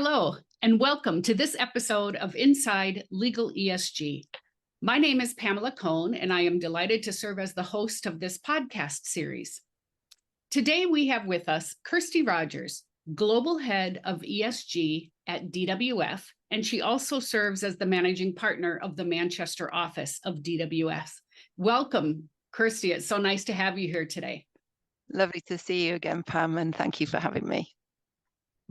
Hello, and welcome to this episode of Inside Legal ESG. My name is Pamela Cohn, and I am delighted to serve as the host of this podcast series. Today, we have with us Kirsty Rogers, Global Head of ESG at DWF, and she also serves as the Managing Partner of the Manchester office of DWF. Welcome, Kirsty. It's so nice to have you here today. Lovely to see you again, Pam, and thank you for having me.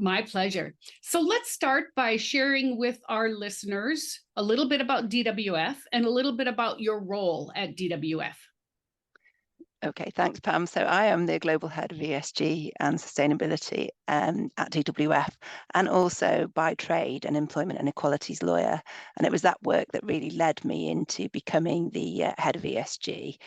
My pleasure. So let's start by sharing with our listeners a little bit about DWF and a little bit about your role at DWF. Okay, thanks, Pam. So I am the Global Head of ESG and Sustainability at DWF, and also by trade an employment and equalities lawyer. And it was that work that really led me into becoming the Head of ESG,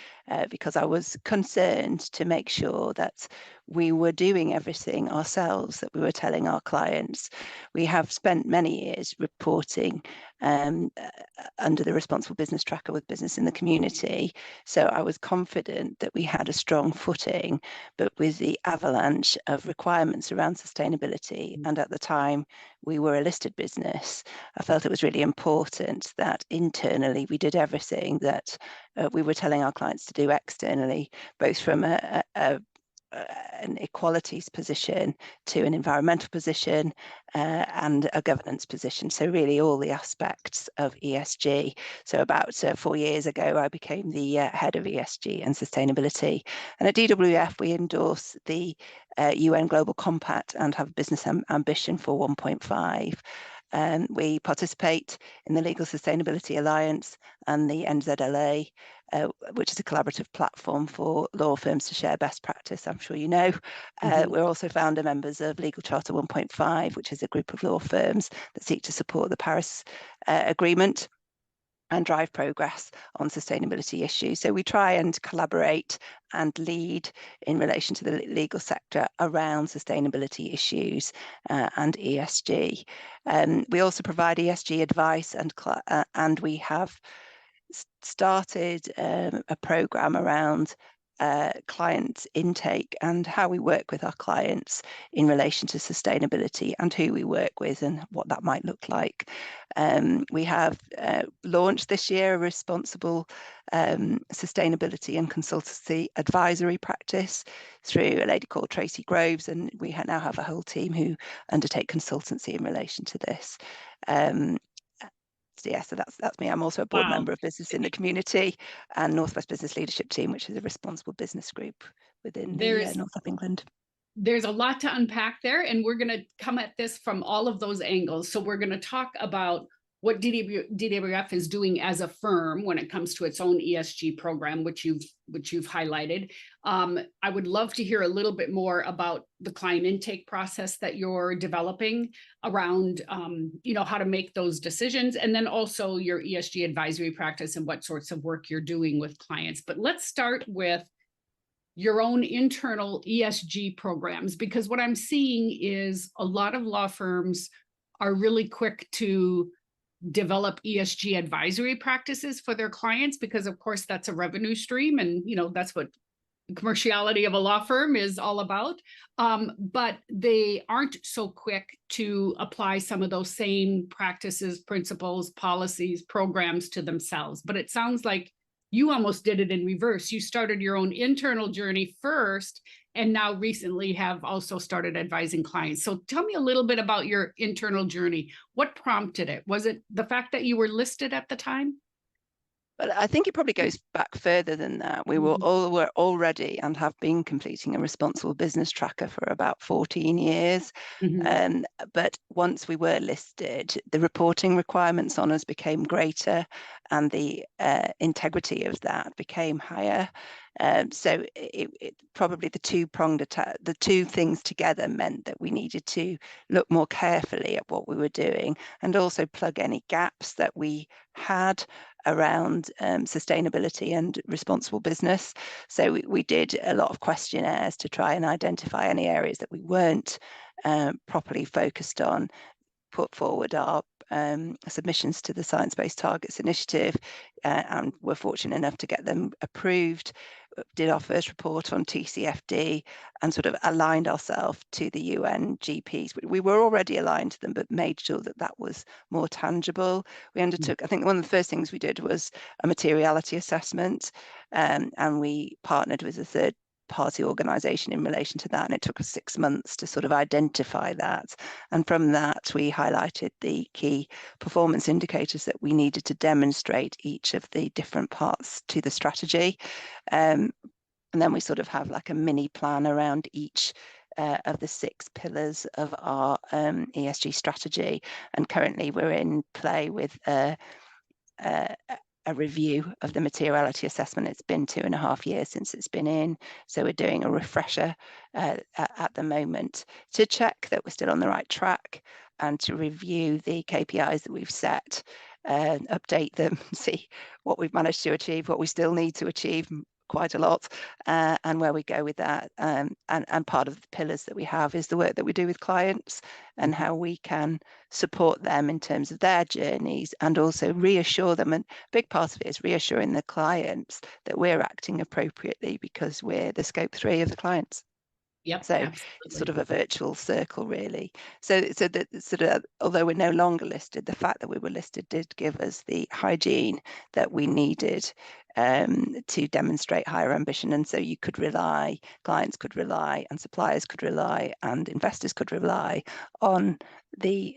because I was concerned to make sure that we were doing everything ourselves that we were telling our clients. We have spent many years reporting under the Responsible Business Tracker with Business in the Community. So I was confident that we had a strong footing, but with the avalanche of requirements around sustainability, and at the time we were a listed business, I felt it was really important that internally we did everything that we were telling our clients to do externally, both from an equalities position to an environmental position and a governance position. So really all the aspects of ESG. So about 4 years ago, I became the Head of ESG and Sustainability. And at DWF, we endorse the UN Global Compact and have a business ambition for 1.5. We participate in the Legal Sustainability Alliance and the NZLA, which is a collaborative platform for law firms to share best practice, I'm sure you know. We're also founder members of Legal Charter 1.5, which is a group of law firms that seek to support the Paris Agreement and drive progress on sustainability issues. So we try and collaborate and lead in relation to the legal sector around sustainability issues and ESG. We also provide ESG advice, and we have started a program around client intake and how we work with our clients in relation to sustainability and who we work with and what that might look like. We have launched this year a responsible sustainability and consultancy advisory practice through a lady called Tracy Groves, and we now have a whole team who undertake consultancy in relation to this. So that's me. I'm also a board member of Business in the Community and Northwest Business Leadership Team, which is a responsible business group within the North of England. There's a lot to unpack there, and we're going to come at this from all of those angles. So we're going to talk about what DWF is doing as a firm when it comes to its own ESG program, which you've highlighted. I would love to hear a little bit more about the client intake process that you're developing around, how to make those decisions, and then also your ESG advisory practice and what sorts of work you're doing with clients. But let's start with your own internal ESG programs, because what I'm seeing is a lot of law firms are really quick to develop ESG advisory practices for their clients, because of course that's a revenue stream, and that's what the commerciality of a law firm is all about. But they aren't so quick to apply some of those same practices, principles, policies, programs to themselves. But it sounds like you almost did it in reverse. You started your own internal journey first, and now recently have also started advising clients. So tell me a little bit about your internal journey. What prompted it? Was it the fact that you were listed at the time? But I think it probably goes back further than that. We were already and have been completing a responsible business tracker for about 14 years. But once we were listed, the reporting requirements on us became greater, and the integrity of that became higher. So it probably the two-pronged attack, the two things together meant that we needed to look more carefully at what we were doing and also plug any gaps that we had around sustainability and responsible business. So we did a lot of questionnaires to try and identify any areas that we weren't properly focused on, put forward our submissions to the Science Based Targets Initiative, and we're fortunate enough to get them approved. did our first report on TCFD, and sort of aligned ourselves to the UN GPs. We were already aligned to them, but made sure that that was more tangible. We undertook, I think one of the first things we did was a materiality assessment, and we partnered with a third party organisation in relation to that, and it took us 6 months to sort of identify that. And from that, we highlighted the key performance indicators that we needed to demonstrate each of the different parts to the strategy. And then we sort of have like a mini plan around each of the 6 pillars of our ESG strategy. And currently we're in play with a review of the materiality assessment. It's been 2.5 years since it's been in, so we're doing a refresher at the moment to check that we're still on the right track, and to review the KPIs that we've set, update them, see what we've managed to achieve, what we still need to achieve, quite a lot, and where we go with that. And part of the pillars that we have is the work that we do with clients, and how we can support them in terms of their journeys, and also reassure them. And a big part of it is reassuring the clients that we're acting appropriately, because we're the scope 3 of the clients. Yep, So absolutely. it's sort of a virtual circle, really. So that sort of, although we're no longer listed, the fact that we were listed did give us the hygiene that we needed to demonstrate higher ambition. And so you could rely, clients could rely, and suppliers could rely, and investors could rely on the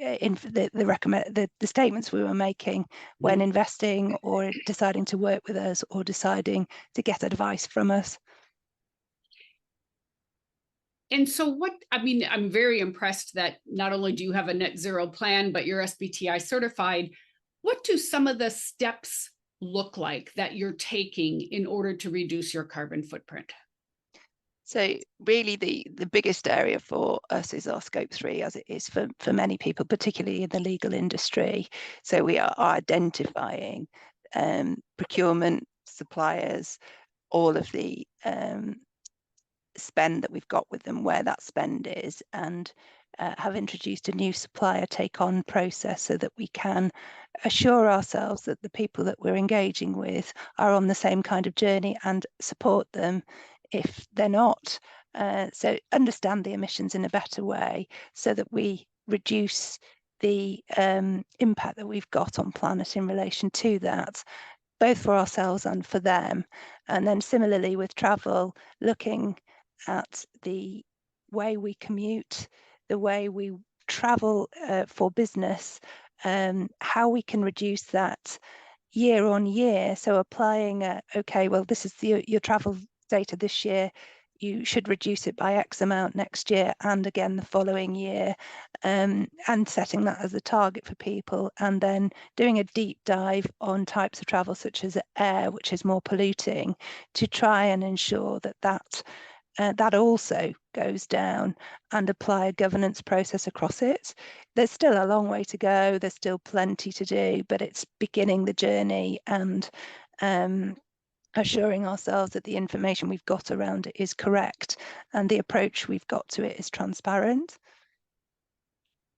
statements we were making when investing, or deciding to work with us, or deciding to get advice from us. And so I'm very impressed that not only do you have a net zero plan, but you're SBTI certified. What do some of the steps look like that you're taking in order to reduce your carbon footprint? So really the biggest area for us is our scope 3, as it is for many people, particularly in the legal industry. So we are identifying procurement, suppliers, all of the spend that we've got with them, where that spend is, and have introduced a new supplier take-on process, so that we can assure ourselves that the people that we're engaging with are on the same kind of journey, and support them if they're not. So understand the emissions in a better way, so that we reduce the impact that we've got on planet in relation to that, both for ourselves and for them. And then similarly with travel, looking at the way we commute, the way we travel for business, how we can reduce that year on year. So applying, okay, well, this is your travel data this year, you should reduce it by X amount next year, and again the following year, and setting that as a target for people, and then doing a deep dive on types of travel such as air, which is more polluting, to try and ensure that that also goes down, and apply a governance process across it. There's still a long way to go, there's still plenty to do, but it's beginning the journey, and assuring ourselves that the information we've got around it is correct, and the approach we've got to it is transparent.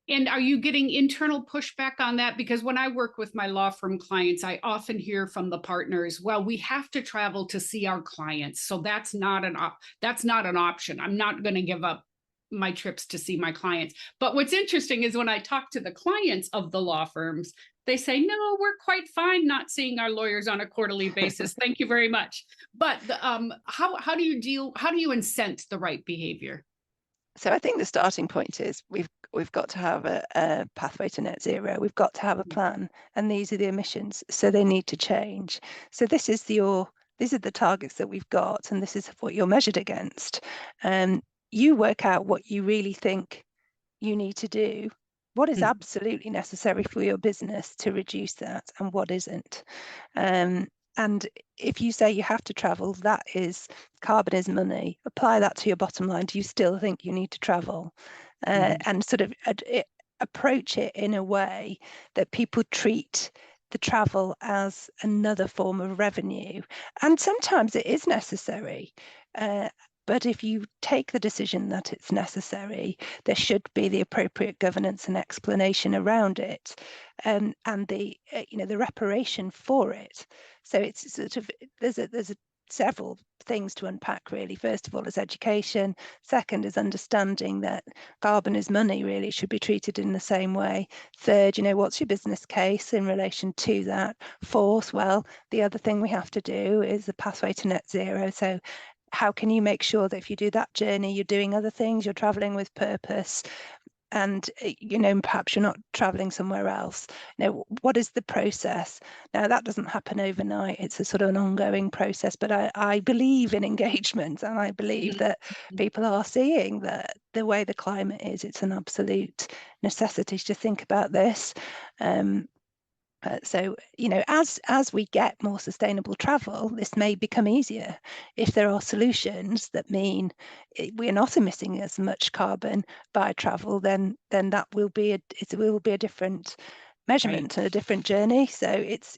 And are you getting internal pushback on that? Because when I work with my law firm clients, I often hear from the partners, well, we have to travel to see our clients, so that's not an option. I'm not going to give up my trips to see my clients. But what's interesting is when I talk to the clients of the law firms, they say, no, we're quite fine not seeing our lawyers on a quarterly basis. Thank you very much. But how do you incent the right behavior? So I think the starting point is we've got to have a pathway to net zero. We've got to have a plan, and these are the emissions, so they need to change. So these are the targets that we've got, and this is what you're measured against. You work out what you really think you need to do, what is absolutely necessary for your business to reduce that, and what isn't. And if you say you have to travel, that is, carbon is money. Apply that to your bottom line. Do you still think you need to travel? And sort of approach it in a way that people treat the travel as another form of revenue. And sometimes it is necessary. But if you take the decision that it's necessary, there should be the appropriate governance and explanation around it, and the the reparation for it. So it's sort of there's a several things to unpack, really. First of all, is education. Second is understanding that carbon is money, really, should be treated in the same way. Third, what's your business case in relation to that? Fourth, well, the other thing we have to do is the pathway to net zero. So how can you make sure that if you do that journey, you're doing other things, you're traveling with purpose, and perhaps you're not traveling somewhere else. What is the process? Now, that doesn't happen overnight. It's a sort of an ongoing process, but I believe in engagement, and I believe that people are seeing that the way the climate is, it's an absolute necessity to think about this. So, as we get more sustainable travel, this may become easier. If there are solutions that mean we're not emitting as much carbon by travel, then that will be a different measurement and a different journey. So it's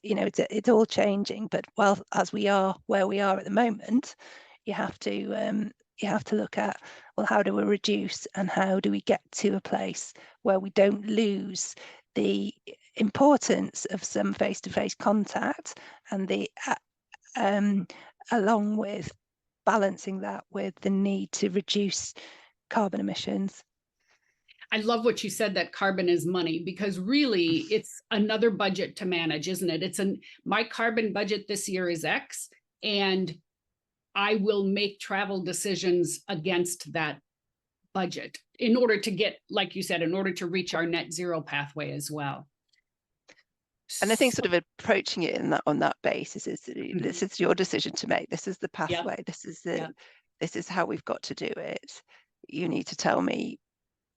all changing. But as we are where we are at the moment, you have to look at, well, how do we reduce, and how do we get to a place where we don't lose the importance of some face-to-face contact, and along with balancing that with the need to reduce carbon emissions. I love what you said, that carbon is money, because really it's another budget to manage, isn't it? My carbon budget this year is X, and I will make travel decisions against that budget in order to get, like you said, in order to reach our net zero pathway as well. And I think sort of approaching it on that basis is this is your decision to make. This is the pathway. Yep. This is how we've got to do it. You need to tell me,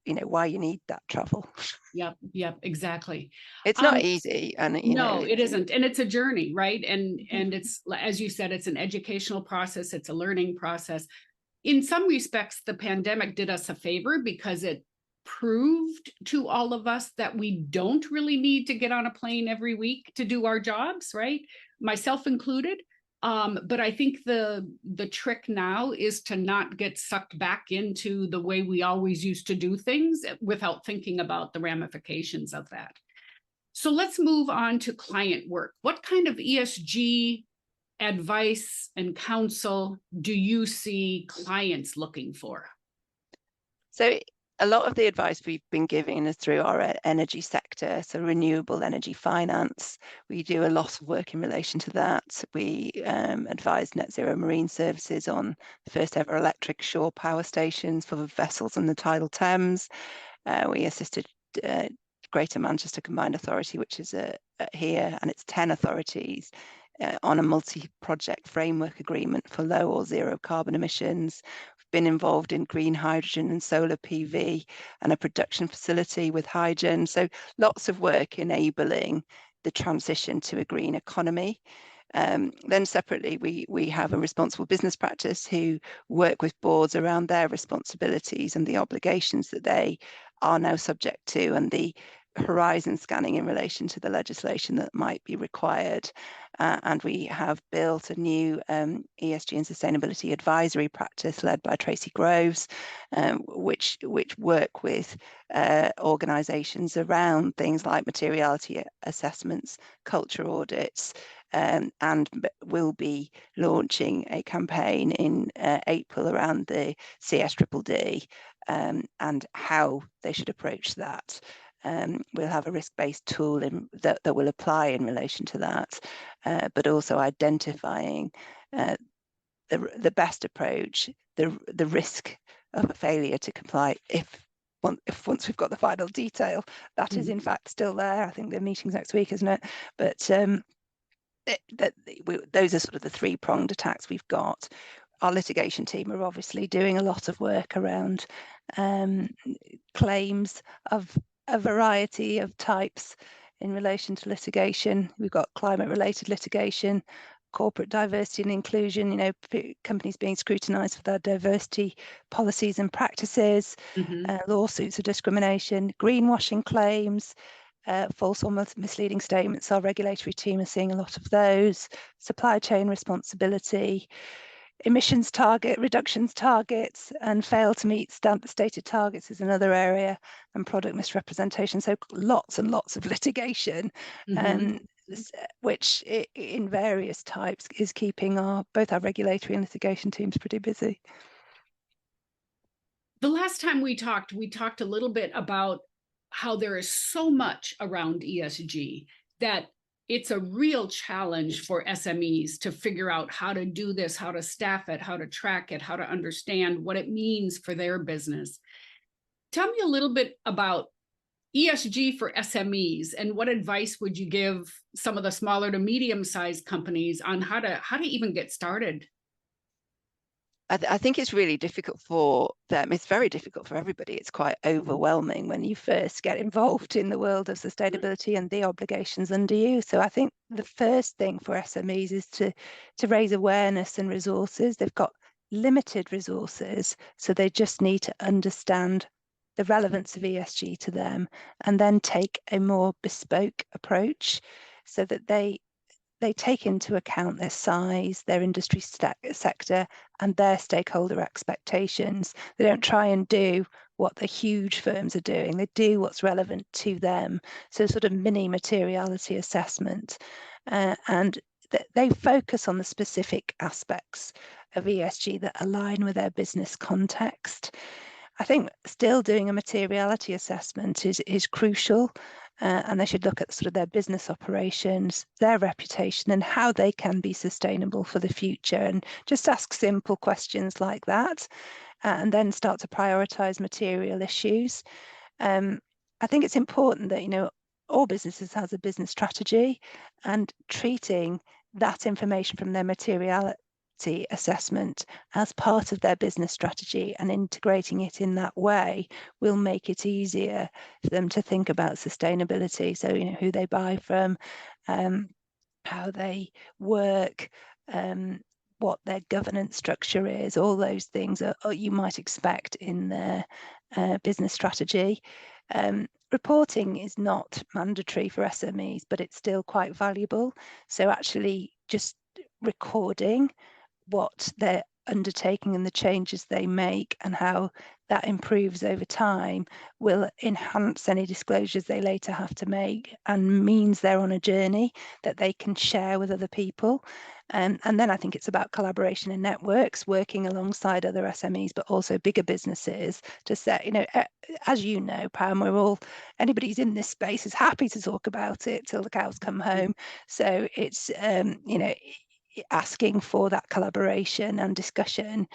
why you need that travel. Yep, exactly. It's not easy, and no, it isn't, and it's a journey, right? And it's, as you said, it's an educational process. It's a learning process. In some respects, the pandemic did us a favor, because it proved to all of us that we don't really need to get on a plane every week to do our jobs, right? Myself included. But I think the trick now is to not get sucked back into the way we always used to do things without thinking about the ramifications of that. So let's move on to client work. What kind of ESG advice and counsel do you see clients looking for? So a lot of the advice we've been giving is through our energy sector, so renewable energy finance. We do a lot of work in relation to that. We advise Net Zero Marine Services on the first ever electric shore power stations for vessels in the tidal Thames. We assisted Greater Manchester Combined Authority, which is here, and it's 10 authorities, on a multi-project framework agreement for low or zero carbon emissions. Been involved in green hydrogen and solar PV, and a production facility with hydrogen. So lots of work enabling the transition to a green economy. Then separately, we have a responsible business practice who work with boards around their responsibilities and the obligations that they are now subject to, and the horizon scanning in relation to the legislation that might be required. And we have built a new ESG and sustainability advisory practice led by Tracy Groves, which work with organisations around things like materiality assessments, culture audits, and will be launching a campaign in April around the CSDDD and how they should approach that. We'll have a risk-based tool that will apply in relation to that, but also identifying the best approach, the risk of a failure to comply if once we've got the final detail. That is in fact still there. I think the meeting's next week, isn't it? But those are sort of the three-pronged attacks we've got. Our litigation team are obviously doing a lot of work around claims of a variety of types in relation to litigation. We've got climate-related litigation, corporate diversity and inclusion, companies being scrutinised for their diversity policies and practices, lawsuits of discrimination, greenwashing claims, false or misleading statements. Our regulatory team is seeing a lot of those. Supply chain responsibility, emissions reductions targets, and fail to meet stated targets is another area, and product misrepresentation. So lots and lots of litigation. which in various types is keeping both our regulatory and litigation teams pretty busy. The last time we talked a little bit about how there is so much around ESG that it's a real challenge for SMEs to figure out how to do this, how to staff it, how to track it, how to understand what it means for their business. Tell me a little bit about ESG for SMEs, and what advice would you give some of the smaller to medium-sized companies on how to even get started? I think it's really difficult for them. It's very difficult for everybody. It's quite overwhelming when you first get involved in the world of sustainability and the obligations under you. So I think the first thing for SMEs is to raise awareness and resources. They've got limited resources, so they just need to understand the relevance of ESG to them, and then take a more bespoke approach so that they take into account their size, their industry sector, and their stakeholder expectations. They don't try and do what the huge firms are doing. They do what's relevant to them. So sort of mini materiality assessment. And they focus on the specific aspects of ESG that align with their business context. I think still doing a materiality assessment is crucial, and they should look at sort of their business operations, their reputation, and how they can be sustainable for the future, and just ask simple questions like that, and then start to prioritize material issues. I think it's important that, all businesses has a business strategy, and treating that information from their materiality assessment as part of their business strategy and integrating it in that way will make it easier for them to think about sustainability. So, who they buy from, how they work, what their governance structure is, all those things are you might expect in their business strategy. Reporting is not mandatory for SMEs, but it's still quite valuable. So actually just recording what they're undertaking and the changes they make and how that improves over time will enhance any disclosures they later have to make, and means they're on a journey that they can share with other people. And then I think it's about collaboration and networks, working alongside other SMEs, but also bigger businesses to set, as you know, Pam, anybody's in this space is happy to talk about it till the cows come home. So it's, asking for that collaboration and discussion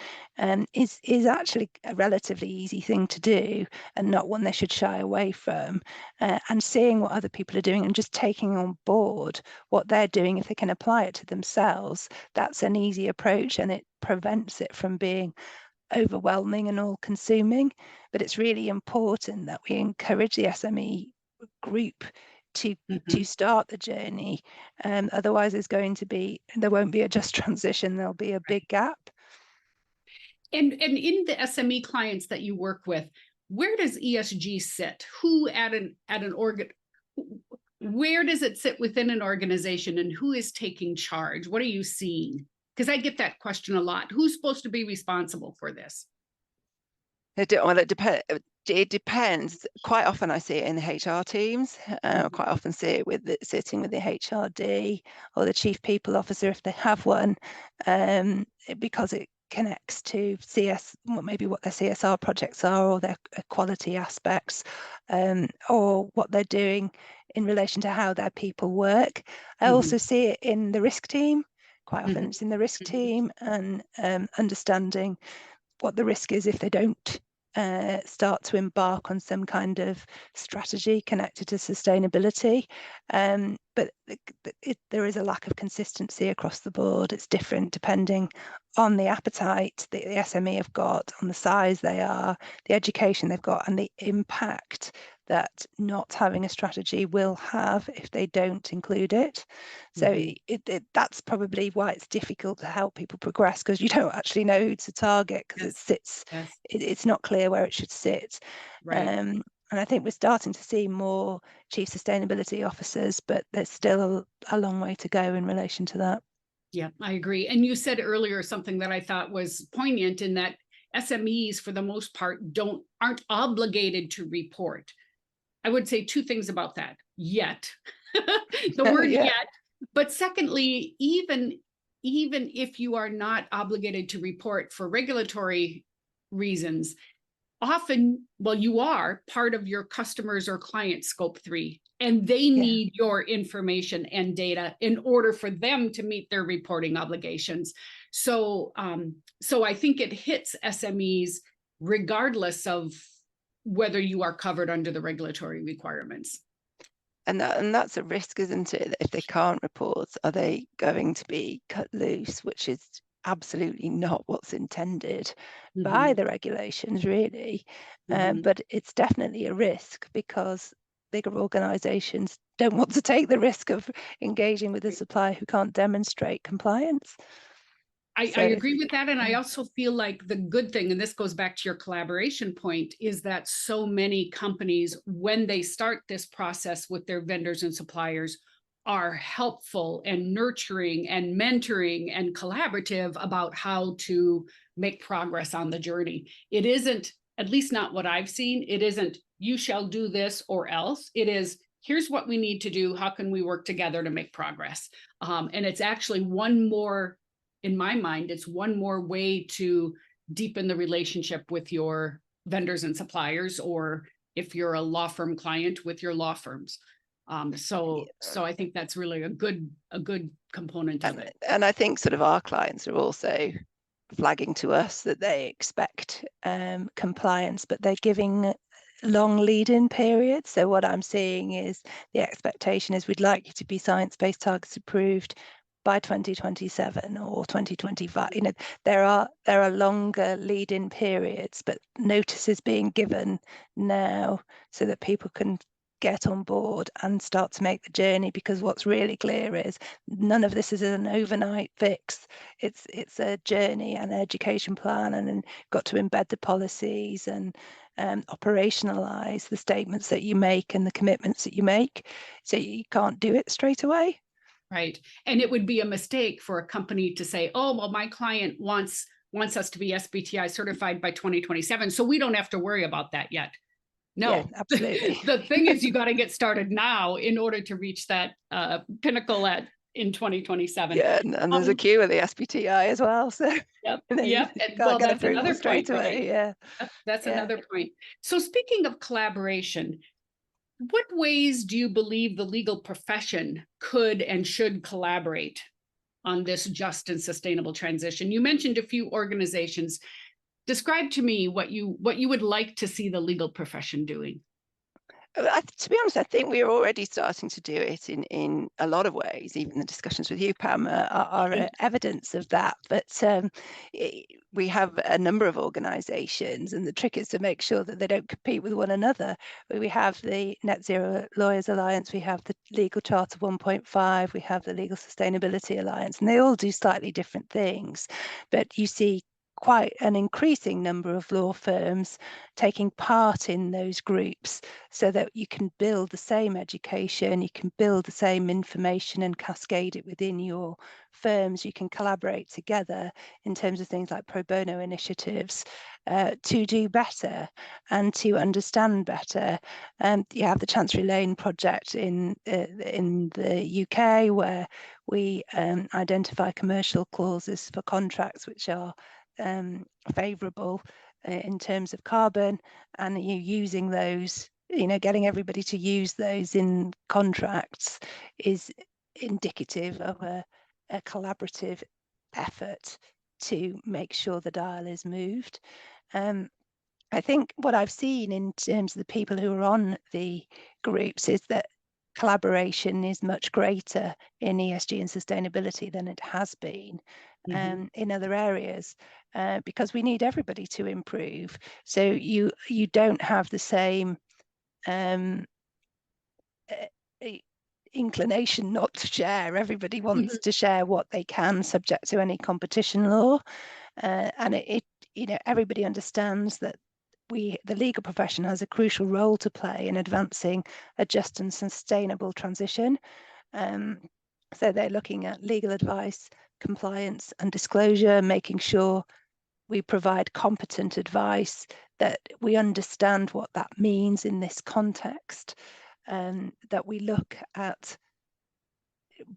is actually a relatively easy thing to do, and not one they should shy away from, and seeing what other people are doing and just taking on board what they're doing. If they can apply it to themselves, that's an easy approach, and it prevents it from being overwhelming and all-consuming. But it's really important that we encourage the SME group to start the journey. Otherwise there won't be a just transition, there'll be a big gap. And in the SME clients that you work with, where does ESG sit? Where does it sit within an organization, and who is taking charge? What are you seeing? Because I get that question a lot. Who's supposed to be responsible for this? It depends. Quite often I see it in the HR teams. Quite often see it sitting with the HRD or the chief people officer if they have one, because it connects to maybe what their CSR projects are, or their quality aspects, or what they're doing in relation to how their people work. I also see it in the risk team. Quite often it's in the risk team, and understanding what the risk is if they don't start to embark on some kind of strategy connected to sustainability. But there is a lack of consistency across the board. It's different depending on the appetite that the SME have got, on the size they are, the education they've got, and the impact that not having a strategy will have if they don't include it. So that's probably why it's difficult to help people progress, because you don't actually know who to target, because it's not clear where it should sit. Right. And I think we're starting to see more chief sustainability officers, but there's still a long way to go in relation to that. Yeah, I agree. And you said earlier something that I thought was poignant, in that SMEs, for the most part, aren't obligated to report. I would say two things about that. Yet, the word Yeah. yet. But secondly, even if you are not obligated to report for regulatory reasons, often, well, you are part of your customers or client scope 3, and they Yeah. need your information and data in order for them to meet their reporting obligations. So, so I think it hits SMEs regardless of whether you are covered under the regulatory requirements. And that's a risk, isn't it? That if they can't report, are they going to be cut loose, which is absolutely not what's intended by the regulations, really. But it's definitely a risk because bigger organizations don't want to take the risk of engaging with a supplier who can't demonstrate compliance. I agree with that. And I also feel like the good thing, and this goes back to your collaboration point, is that so many companies, when they start this process with their vendors and suppliers, are helpful and nurturing and mentoring and collaborative about how to make progress on the journey. It isn't, at least not what I've seen, it isn't, you shall do this or else. It is, here's what we need to do. How can we work together to make progress? And it's actually one more, in my mind, it's one more way to deepen the relationship with your vendors and suppliers, or if you're a law firm client, with your law firms. So I think that's really a good component of it. And I think sort of our clients are also flagging to us that they expect compliance, but they're giving long lead-in periods. So what I'm seeing is the expectation is we'd like you to be science-based targets approved by 2027 or 2025. You know, there are longer lead-in periods, but notice is being given now so that people can get on board and start to make the journey, because what's really clear is none of this is an overnight fix. It's a journey and education plan, and then got to embed the policies and operationalize the statements that you make and the commitments that you make. So you can't do it straight away. Right. And it would be a mistake for a company to say, oh, well, my client wants us to be SBTI certified by 2027, so we don't have to worry about that yet. No, yeah, absolutely. The thing is, you got to get started now in order to reach that pinnacle in 2027. Yeah, and there's a queue at the SBTI as well. So yep. Yep. Well, that's another straight point, away. right? Yeah. That's another point. So speaking of collaboration, what ways do you believe the legal profession could and should collaborate on this just and sustainable transition? You mentioned a few organizations. Describe to me what you would like to see the legal profession doing. To be honest, I think we're already starting to do it in a lot of ways. Even the discussions with you, Pam, are evidence of that. But we have a number of organisations, and the trick is to make sure that they don't compete with one another. We have the Net Zero Lawyers Alliance, we have the Legal Charter 1.5, we have the Legal Sustainability Alliance, and they all do slightly different things. But you see quite an increasing number of law firms taking part in those groups, so that you can build the same education, you can build the same information and cascade it within your firms. You can collaborate together in terms of things like pro bono initiatives to do better and to understand better. You have the Chancery Lane project in the UK, where we identify commercial clauses for contracts which are favourable in terms of carbon, and you using those, getting everybody to use those in contracts is indicative of a collaborative effort to make sure the dial is moved. I think what I've seen in terms of the people who are on the groups is that collaboration is much greater in ESG and sustainability than it has been in other areas, because we need everybody to improve. So you don't have the same inclination not to share. Everybody wants to share what they can, subject to any competition law, and it everybody understands that the legal profession has a crucial role to play in advancing a just and sustainable transition. So they're looking at legal advice, compliance and disclosure, making sure we provide competent advice, that we understand what that means in this context. that we look at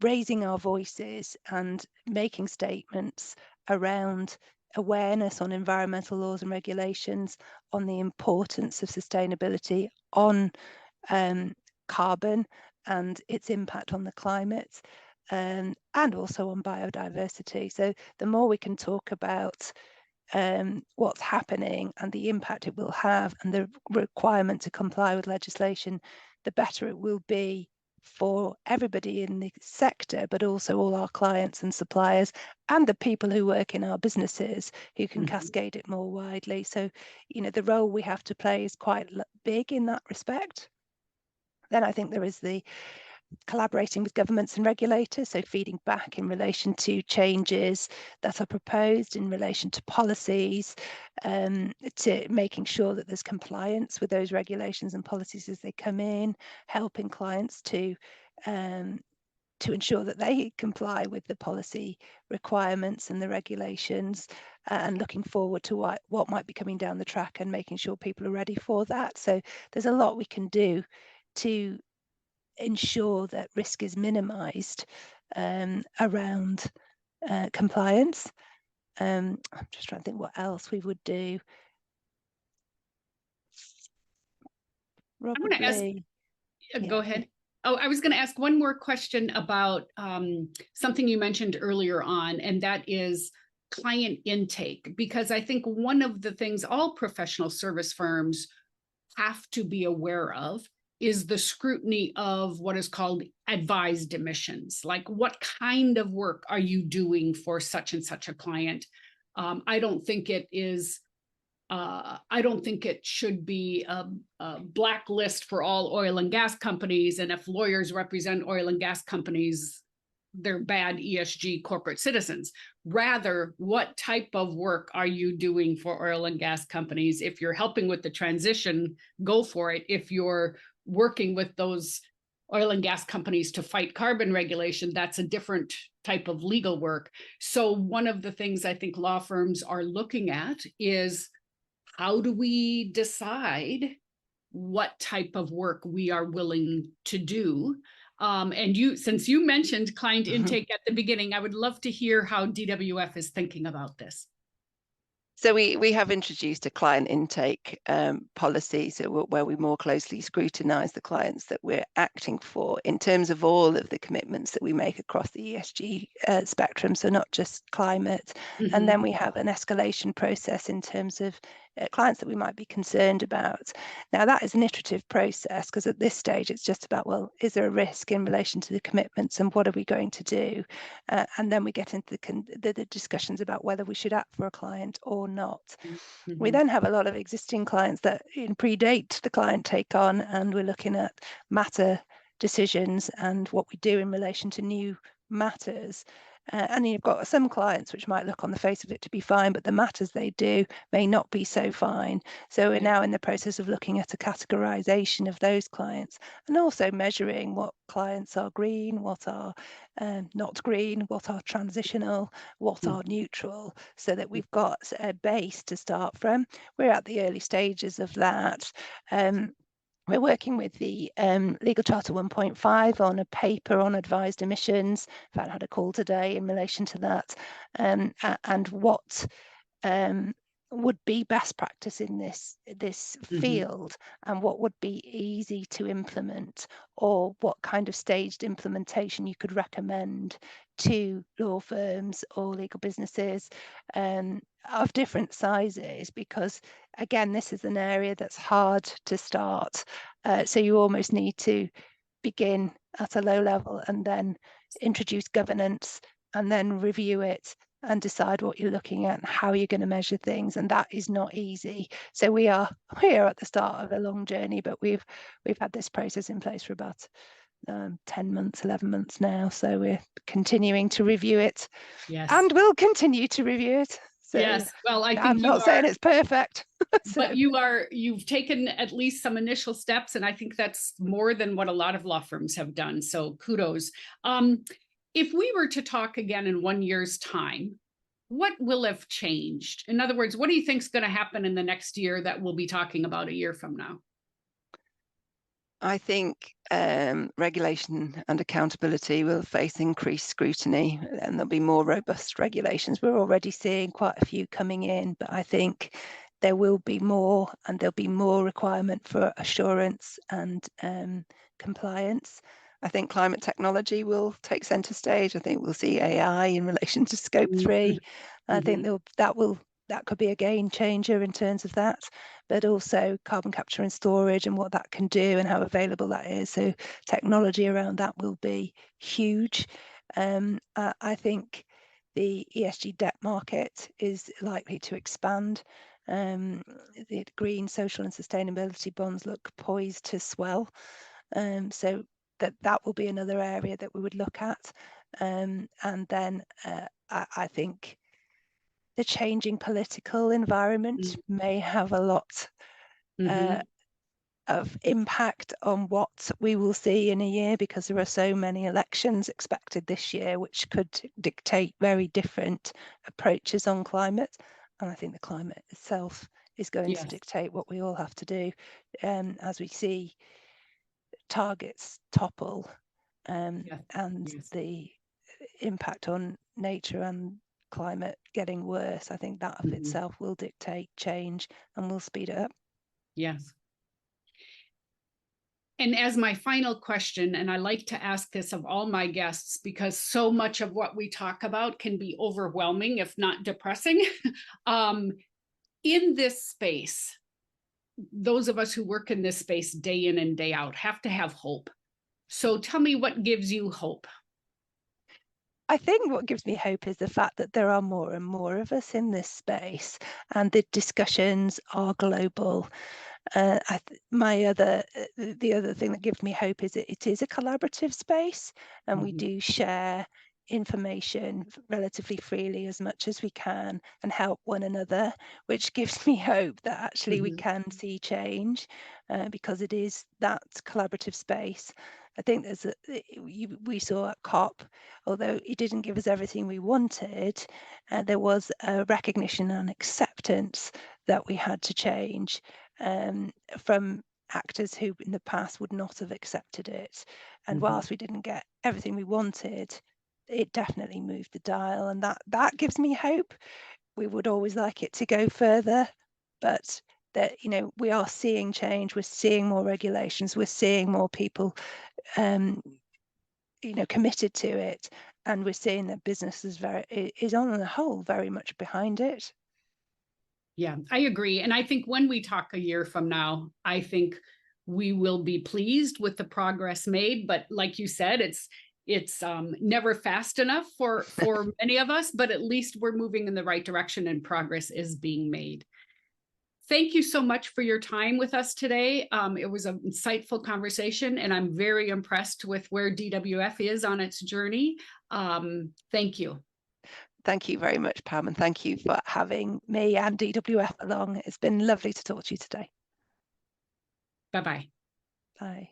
raising our voices and making statements around awareness on environmental laws and regulations, on the importance of sustainability, on carbon and its impact on the climate, and also on biodiversity. So the more we can talk about what's happening and the impact it will have and the requirement to comply with legislation, the better it will be for everybody in the sector, but also all our clients and suppliers and the people who work in our businesses who can cascade it more widely. So, you know, the role we have to play is quite big in that respect. Then I think there is the collaborating with governments and regulators, so feeding back in relation to changes that are proposed in relation to policies, to making sure that there's compliance with those regulations and policies as they come in, helping clients to ensure that they comply with the policy requirements and the regulations, and looking forward to what might be coming down the track and making sure people are ready for that. So there's a lot we can do to ensure that risk is minimized around compliance. I'm just trying to think what else we would do. I'm going to ask, Yeah. go ahead. Oh, I was going to ask one more question about something you mentioned earlier on, and that is client intake, because I think one of the things all professional service firms have to be aware of is the scrutiny of what is called advised emissions. Like, what kind of work are you doing for such and such a client? I don't think it is, I don't think it should be a blacklist for all oil and gas companies. And if lawyers represent oil and gas companies, they're bad ESG corporate citizens. Rather, what type of work are you doing for oil and gas companies? If you're helping with the transition, go for it. If you're working with those oil and gas companies to fight carbon regulation, that's a different type of legal work. So one of the things I think law firms are looking at is, how do we decide what type of work we are willing to do? And you, since you mentioned client intake at the beginning, I would love to hear how DWF is thinking about this. So we have introduced a client intake policy, so where we more closely scrutinise the clients that we're acting for in terms of all of the commitments that we make across the ESG spectrum, so not just climate. And then we have an escalation process in terms of clients that we might be concerned about. Now, that is an iterative process, because at this stage it's just about, well, is there a risk in relation to the commitments and what are we going to do? And then we get into the discussions about whether we should act for a client or not. We then have a lot of existing clients that predate the client take on, and we're looking at matter decisions and what we do in relation to new matters. And you've got some clients which might look on the face of it to be fine, but the matters they do may not be so fine. So we're now in the process of looking at a categorization of those clients, and also measuring what clients are green, what are not green, what are transitional, what are neutral, so that we've got a base to start from. We're at the early stages of that. We're working with the Legal Charter 1.5 on a paper on advised emissions. In fact, I had a call today in relation to that, and what would be best practice in this field, and what would be easy to implement, or what kind of staged implementation you could recommend to law firms or legal businesses of different sizes, because again, this is an area that's hard to start. So you almost need to begin at a low level and then introduce governance and then review it and decide what you're looking at and how you're going to measure things, and that is not easy. So we are at the start of a long journey, but we've had this process in place for about 10 months, 11 months now. So we're continuing to review it, and we'll continue to review it. So yes, well, I think I'm not saying it's perfect. So. But you've taken at least some initial steps, and I think that's more than what a lot of law firms have done. So kudos. If we were to talk again in 1 year's time, what will have changed? In other words, what do you think is going to happen in the next year that we'll be talking about a year from now? I think regulation and accountability will face increased scrutiny, and there'll be more robust regulations. We're already seeing quite a few coming in, but I think there will be more, and there'll be more requirement for assurance and compliance. I think climate technology will take centre stage. I think we'll see AI in relation to Scope 3. I think that could be a game changer in terms of that, but also carbon capture and storage and what that can do and how available that is. So technology around that will be huge. I think the ESG debt market is likely to expand. The green, social and sustainability bonds look poised to swell. So that will be another area that we would look at. And then I think the changing political environment may have a lot of impact on what we will see in a year, because there are so many elections expected this year, which could dictate very different approaches on climate. And I think the climate itself is going to dictate what we all have to do, as we see targets topple, and the impact on nature and climate getting worse. I think that of itself will dictate change and will speed it up. Yes. And as my final question, and I like to ask this of all my guests, because so much of what we talk about can be overwhelming, if not depressing. In this space, those of us who work in this space day in and day out have to have hope. So tell me, what gives you hope? I think what gives me hope is the fact that there are more and more of us in this space, and the discussions are global. The other thing that gives me hope is it is a collaborative space, and we do share information relatively freely as much as we can and help one another, which gives me hope that actually we can see change, because it is that collaborative space. I think we saw at COP, although it didn't give us everything we wanted, there was a recognition and acceptance that we had to change, from actors who in the past would not have accepted it. And whilst we didn't get everything we wanted, it definitely moved the dial, and that gives me hope. We would always like it to go further, but that, we are seeing change. We're seeing more regulations. We're seeing more people committed to it, and we're seeing that business is on the whole very much behind it. Yeah, I agree. And I think when we talk a year from now, I think we will be pleased with the progress made. But like you said, it's never fast enough for many of us, but at least we're moving in the right direction and progress is being made. Thank you so much for your time with us today. It was an insightful conversation, and I'm very impressed with where DWF is on its journey. Thank you. Thank you very much, Pam, and thank you for having me and DWF along. It's been lovely to talk to you today. Bye-bye. Bye.